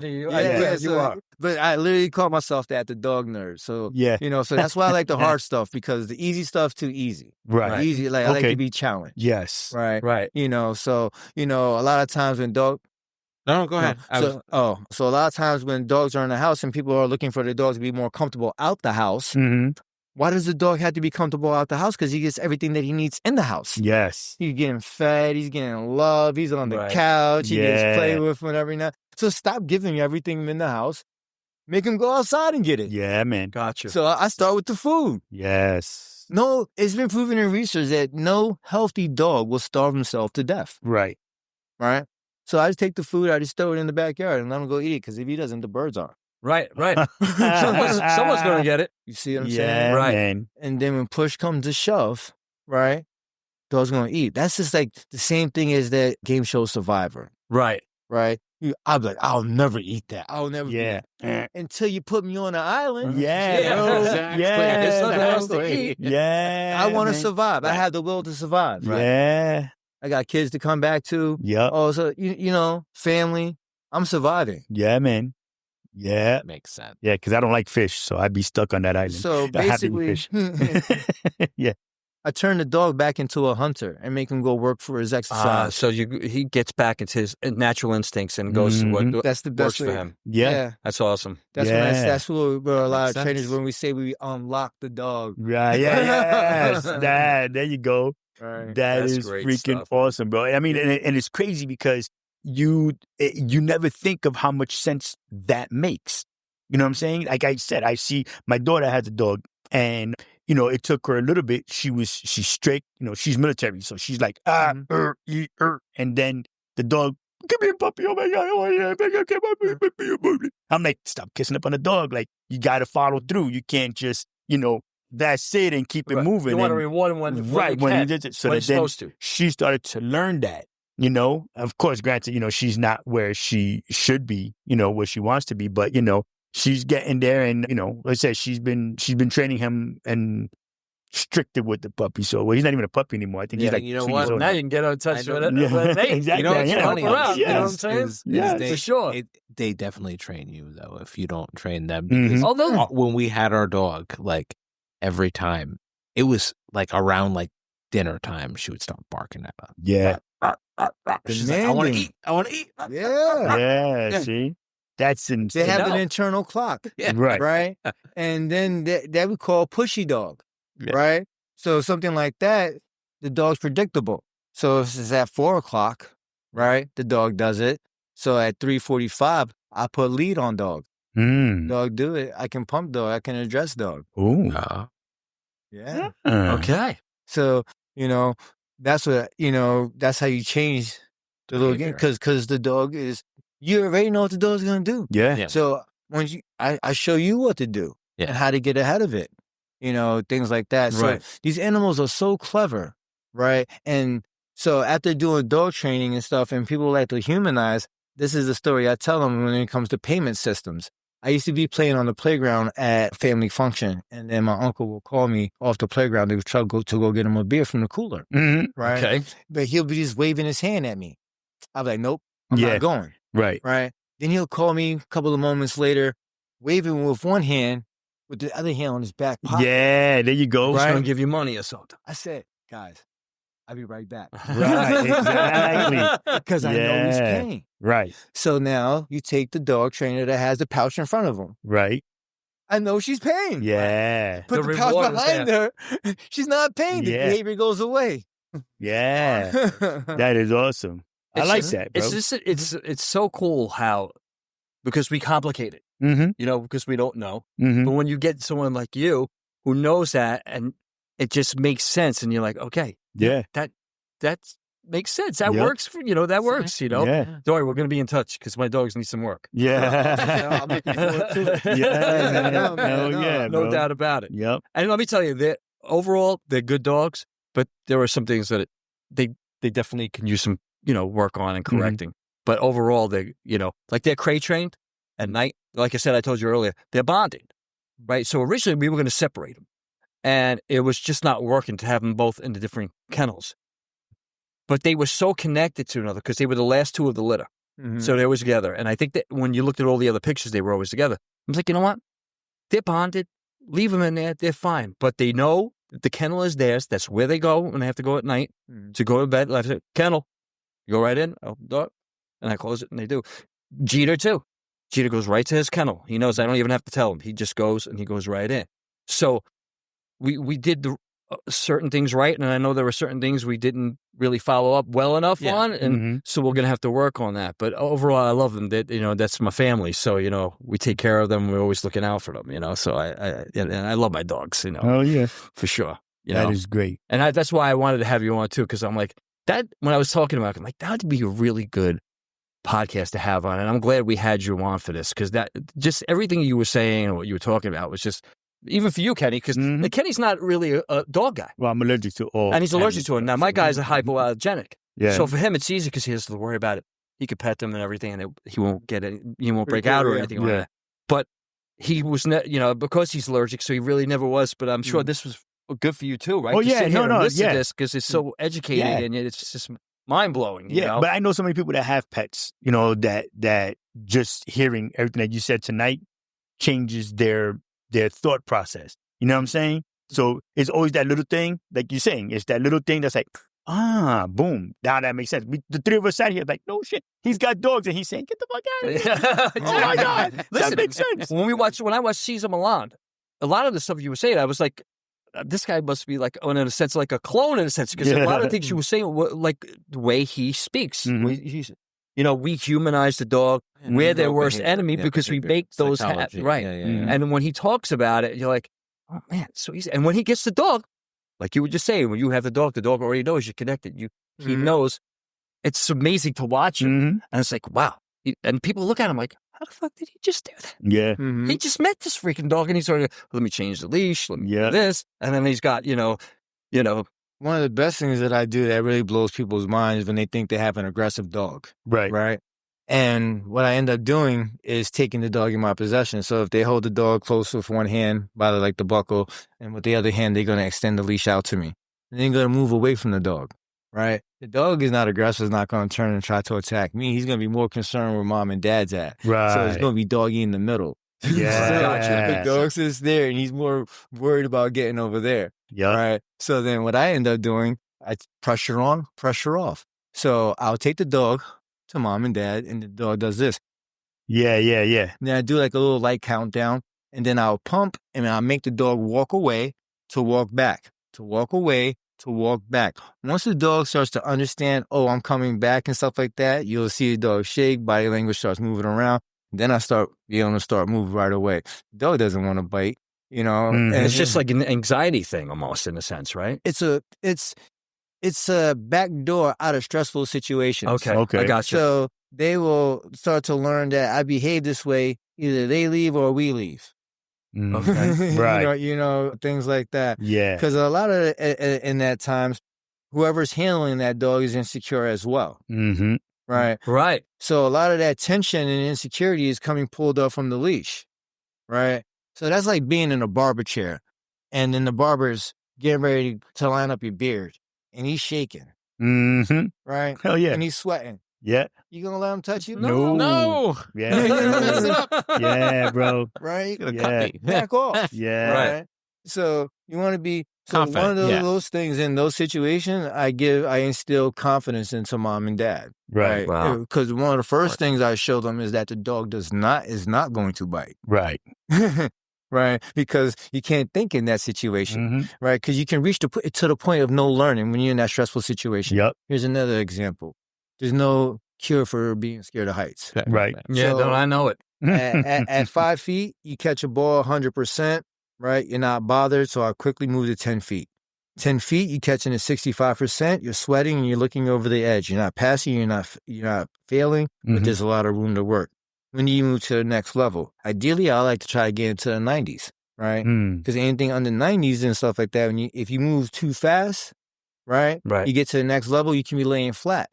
you are. But I literally call myself that, the dog nerd. So, so that's why I like the hard stuff because the easy stuff's too easy. Right. Easy, I like to be challenged. Yes. Right. Right. So, a lot of times when No, go ahead. So a lot of times when dogs are in the house and people are looking for their dogs to be more comfortable out the house, why does the dog have to be comfortable out the house? Because he gets everything that he needs in the house. Yes. He's getting fed. He's getting love. He's on the couch. He gets played with whenever now. So stop giving everything in the house. Make him go outside and get it. Yeah, man. Gotcha. So I start with the food. Yes. No, it's been proven in research that no healthy dog will starve himself to death. Right. Right? So I just take the food, I just throw it in the backyard and let him go eat it. Because if he doesn't, the birds are. Right. Someone's going to get it. You see what I'm saying? Right. Man. And then when push comes to shove, right, dog's going to eat. That's just like the same thing as that game show Survivor. Right. Right? I'll be like, I'll never eat that. I'll never Yeah. until you put me on an island. Yeah. bro. Exactly. Yeah. There's nothing else to eat. Yeah. I want to man. survive. I have the will to survive. Right? Yeah. I got kids to come back to. Yep. Oh, so, you know, family. I'm surviving. Yeah, man. Yeah. Makes sense. Yeah, because I don't like fish, so I'd be stuck on that island. So I have to eat basically, fish. Yeah. I turn the dog back into a hunter and make him go work for his exercise. So he gets back into his natural instincts and goes to what That's the best works way. for him. Yeah. That's awesome. That's Yeah. that's what where a lot Makes of sense. trainers when we say we unlock the dog. Right. Yeah. Yes. There you go. Right. That That's is great freaking stuff. awesome, bro. I mean, and it's crazy because you never think of how much sense that makes. You know what I'm saying? Like I said, I see my daughter has a dog, and you know, it took her a little bit. She's strict. You know, she's military, so she's like eat, and then the dog. Give me a puppy! Oh my god! Oh yeah! I'm like, stop kissing up on the dog. Like you got to follow through. You can't just that's it and keep it moving. You want to And- reward him when you when can, he did it. So when that you're then supposed to. she started to learn that, of course, granted, she's not where she should be, where she wants to be, but, she's getting there. And, like I said, she's been training him and stricter with the puppy. So, well, he's not even a puppy anymore. I think he's like, you know 2 what? years old. Now you can get in touch with it. Yeah, Hey, exactly. You know what's Yeah. funny? Help around, you know what I'm is- saying? is Yeah, they, for sure. They definitely train you, though, if you don't train them. Mhm. Because Although, when we had our dog, like, every time, it was, like, around, like, dinner time, she would start barking at us. Yeah. She's like, I want to Demanding. eat. I want to eat. Yeah. Yeah. See? That's insane. They have No. an internal clock. Yeah. Right. Right? And then that we call pushy dog. Yeah. Right? So something like that, the dog's predictable. So if it's at 4 o'clock, right? The dog does it. So at 3:45, I put lead on dog. Mm. Dog do it. I can pump dog. I can address dog. Ooh. Yeah. okay. So, that's what, that's how you change the little game. Behavior. Because the dog you already know what the dog's going to do. Yeah. Yeah. So once I show you what to do Yeah. and how to get ahead of it, things like that. Right. So these animals are so clever, right? And so after doing dog training and stuff, and people like to humanize, this is the story I tell them when it comes to payment systems. I used to be playing on the playground at family function, and then my uncle will call me off the playground to go get him a beer from the cooler, Mhm. right? Okay. But he'll be just waving his hand at me. I'm like, nope, I'm Yeah. not going. Right. Right? Then he'll call me a couple of moments later, waving with one hand, with the other hand on his back pocket. Yeah. There you go. He's Right. going to give you money or something. I said, guys, I'll be right back. Right. Exactly. Because I know he's Yeah. paying. Right. So now you take the dog trainer that has the pouch in front of him. Right. I know she's paying. Yeah. Put The the pouch reward is behind her. She's not paying. The Yeah. behavior goes away. Yeah. That is awesome. I It's like just- that, bro. It's just it's so cool how because we complicate it, Mm-hmm. because we don't know. Mm-hmm. But when you get someone like you who knows that and it just makes sense, and you're like, okay, Yeah. that makes sense. That Yep. works for that works. Yeah. Don't worry, we're gonna be in touch because my dogs need some work. Yeah. I'm looking forward to it. Yeah, man. No, man, Hell no. yeah, No bro. doubt about it. Yep. And let me tell you, overall they're good dogs, but there are some things that they definitely can use some work on and correcting. But overall, they like they're crate trained at night. Like I said, I told you earlier, they're bonded, right? So originally we were going to separate them, and it was just not working to have them both in the different kennels. But they were so connected to another because they were the last two of the litter. Mhm. So they were together. And I think that when you looked at all the other pictures, they were always together. I was like, you know what? They're bonded. Leave them in there. They're fine. But they know that the kennel is theirs. That's where they go when they have to go at night Mhm. to go to bed. Like I said, kennel. You go right in. Open the door. And I close it, and they do. Jeter, too. Jeter goes right to his kennel. He knows I don't even have to tell him. He just goes, and he goes right in. So we did the certain things right, and I know there were certain things we didn't really follow up well enough on, and so we're going to have to work on that. But overall, I love them. That, that's my family. So, we take care of them. We're always looking out for them, So and I love my dogs, Oh, yeah. for sure. That is great. And that's why I wanted to have you on, too, because I'm like, that, when I was talking about it, I'm like, that would be a really good podcast to have on. And I'm glad we had you on for this, because that, just everything you were saying and what you were talking about was just, even for you, Kenny, because Kenny's not really a dog guy. Well, I'm allergic to all. And he's allergic to it. Now, my guy's a hypoallergenic. Yeah. So for him, it's easy because he has to worry about it. He could pet them and everything, and he won't get it. He won't break out or anything like that. But he was, because he's allergic, so he really never was. But I'm sure this was good for you too, right? Oh, yeah. Listen to this because it's so educating and it's just mind blowing. Yeah, but I know so many people that have pets, that just hearing everything that you said tonight changes their thought process. You know what I'm saying? So it's always that little thing, like you're saying, it's that little thing that's like, boom. Now that makes sense. The three of us sat here like, no shit. He's got dogs, and he's saying, get the fuck out of here. Oh my God. Listen, that makes sense. When I watched Cesar Milan, a lot of the stuff you were saying, I was like, this guy must be like, in a sense, like a clone in a sense, because a lot of things you were saying were like the way he speaks. We humanize the dog. We're their worst enemy because we make those happen. Right. And when he talks about it, you're like, oh man, so easy. And when he gets the dog, like you were just saying, when you have the dog already knows you're connected. He knows. It's amazing to watch him. And it's like, wow. And people look at him like, how the fuck did he just do that? Yeah. He just met this freaking dog, and he's sort of, let me change the leash, let me do this. And then he's got, One of the best things that I do that really blows people's minds is when they think they have an aggressive dog. Right. Right. And what I end up doing is taking the dog in my possession. So if they hold the dog close with one hand by the buckle, and with the other hand, they're going to extend the leash out to me. And they're going to move away from the dog. Right. The dog is not aggressive, is not going to turn and try to attack me. He's going to be more concerned where mom and dad's at. Right. So it's going to be doggy in the middle. Yeah. The dog sits there and he's more worried about getting over there. Yeah. Right. So then what I end up doing, I pressure on, pressure off. So I'll take the dog to mom and dad, and the dog does this. Yeah. And then I do like a little light countdown, and then I'll pump, and I'll make the dog walk away to walk back, to walk away to walk back. Once the dog starts to understand, oh, I'm coming back and stuff like that, you'll see the dog shake, body language starts moving around. Then I start being able to start moving right away. The dog doesn't want to bite, And it's just like an anxiety thing almost, in a sense, right? It's a back door out of stressful situations. Okay. I got you. So they will start to learn that I behave this way. Either they leave or we leave. Okay. Right. Things like that. Yeah. Because a lot of in that times, whoever's handling that dog is insecure as well. Mm-hmm. Right. So a lot of that tension and insecurity is coming pulled up from the leash. Right. So that's like being in a barber chair, and then the barber's getting ready to line up your beard. And he's shaking. Mm-hmm. Right? Hell yeah. And he's sweating. Yeah. You gonna let him touch you? No. Yeah. You're gonna mess it up. Yeah, bro. Right? Yeah. Back off. Yeah. Right. So you want to be confident. One of those things in those situations, I instill confidence into mom and dad. Right. Wow. Because one of the first things I show them is that the dog is not going to bite. Right. Right, because you can't think in that situation, right? Because you can reach to the point of no learning when you're in that stressful situation. Yep. Here's another example. There's no cure for being scared of heights. Right. Yeah, So- I know it. At 5 feet, you catch a ball 100%, right? You're not bothered, so I quickly move to 10 feet. 10 feet, you catching at 65%. You're sweating and you're looking over the edge. You're not passing. You're not failing, but there's a lot of room to work. When you move to the next level, ideally, I like to try to get into the 90s, right? Because anything under 90s and stuff like that, if you move too fast, right, you get to the next level, you can be laying flat.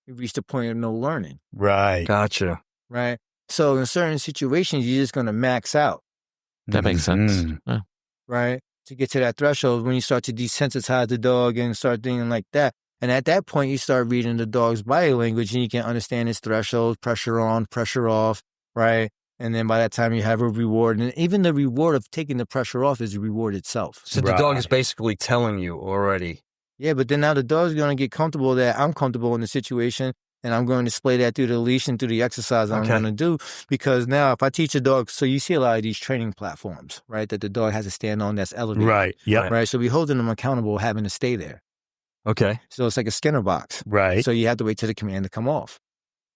You reach the point of no learning. Right. Gotcha. Right. So in certain situations, you're just going to max out. That makes sense. Yeah. Right. To get to that threshold when you start to desensitize the dog and start thinking like that. And at that point, you start reading the dog's body language and you can understand its threshold, pressure on, pressure off, right? And then by that time, you have a reward. And even the reward of taking the pressure off is the reward itself. So the dog is basically telling you already. Yeah, but then now the dog's going to get comfortable that I'm comfortable in the situation. And I'm going to display that through the leash and through the exercise I'm going to do. Because now if I teach a dog, so you see a lot of these training platforms, right, that the dog has to stand on that's elevated. Right. Yeah. Right. So we're holding them accountable, having to stay there. Okay. So it's like a Skinner box. Right. So you have to wait till the command to come off.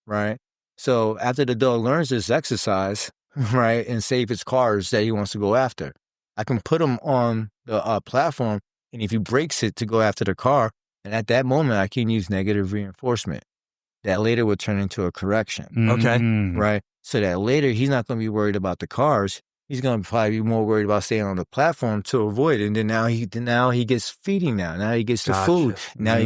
Right. So after the dog learns this exercise, right, and say if it's cars that he wants to go after, I can put him on the platform, and if he breaks it to go after the car, and at that moment I can use negative reinforcement. That later would turn into a correction. Okay. Right? So that later he's not going to be worried about the cars. He's going to probably be more worried about staying on the platform to avoid it. And then now he gets feeding now. Now he gets the food. Now he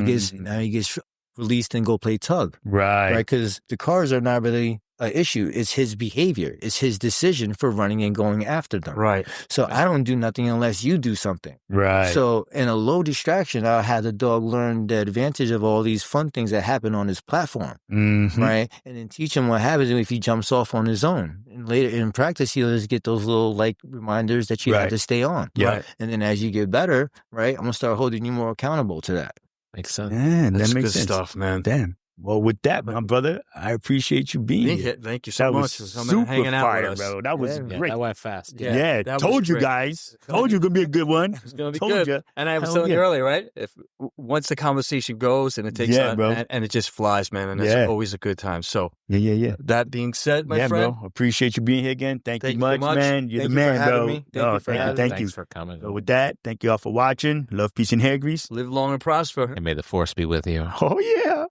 gets released and go play tug. Right. Right? Because the cars are not really an issue. It's his behavior. It's his decision for running and going after them. Right. So I don't do nothing unless you do something. Right. So in a low distraction, I'll have the dog learn the advantage of all these fun things that happen on his platform. Right. And then teach him what happens if he jumps off on his own. And later in practice, he'll just get those little like reminders that you have to stay on. Yeah. Right? And then as you get better, right, I'm going to start holding you more accountable to that. Makes sense. Man, That's that makes good sense. stuff, man. Damn. Well, with that, my brother, I appreciate you being here. Thank you so That much was for coming and super hanging out fire, with us. bro. That was Yeah, great. that went fast. Yeah, that was told you great. guys. Told you it's gonna be a good one. It's going to be Told good. ya. And I was Hell telling you yeah. earlier, right? If once the conversation goes and it takes on, bro. and it just flies, man, and it's always a good time. So Yeah. that being said, my friend, bro. Appreciate you being here again. Thank you so much, man. You're Thank the you for man, having bro. me. Thank you for having me. Thank you. Thanks for coming. So with that, thank you all for watching. Love, peace, and hair grease. live long and prosper. And may the force be with you. Oh yeah.